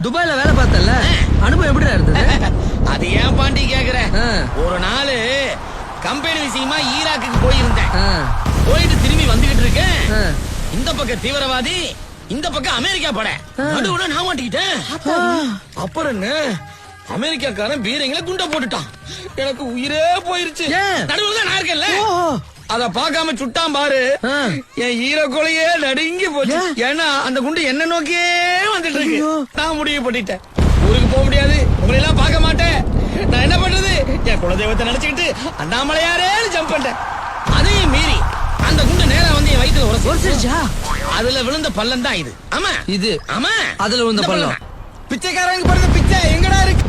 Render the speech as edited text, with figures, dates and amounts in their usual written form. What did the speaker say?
துபாய்ல வேலை பார்த்தல, அனுபவம் எப்படிடா இருந்தது? அது ஏன் பாண்டி கேக்குற? ஒரு நாள் கம்பெனி விஷயமா ஈராக்குக்கு போயிருந்தேன். போயிட்டு திரும்பி வந்துகிட்டு இருக்கேன். இந்த பக்கம் தீவிரவாதி, இந்த பக்கம் அமெரிக்கா படை. நடுவுல நான் மாட்டிக்கிட்டேன். அப்புறம் என்ன, அமெரிக்காக்காரன் பீரங்களை குண்ட போட்டுட்டான். எனக்கு உயிரே போயிருச்சு. நடுவுல நான் இருக்கேன்ல, அத பாக்காம சுட்டான் பாரு. என் ஈர கொலையே நடுங்கி போச்சு. ஏன்னா அந்த குண்டு என்ன நோக்கியே வந்துட்டு இருக்கு. நான் முடிவு பண்ணிட்டேன், ஊருக்கு போக முடியாது, உங்களை எல்லாம் பார்க்க மாட்டேன். நான் என்ன பண்றது, என் குலதெய்வத்தை நினைச்சுக்கிட்டு அண்ணாமலையாரே ஜம்ப் பண்ணிட்டேன். அதையும் மீறி அந்த குண்டு நேரா வந்து என் வயிற்றுல உரசிருச்சா. அதுல விழுந்த பள்ளம் தான் இது. ஆமா, இது ஆமா, அதுல விழுந்த பள்ளம். பிச்சைக்காரங்க படுத்த பிச்சை எங்கடா இருக்கு?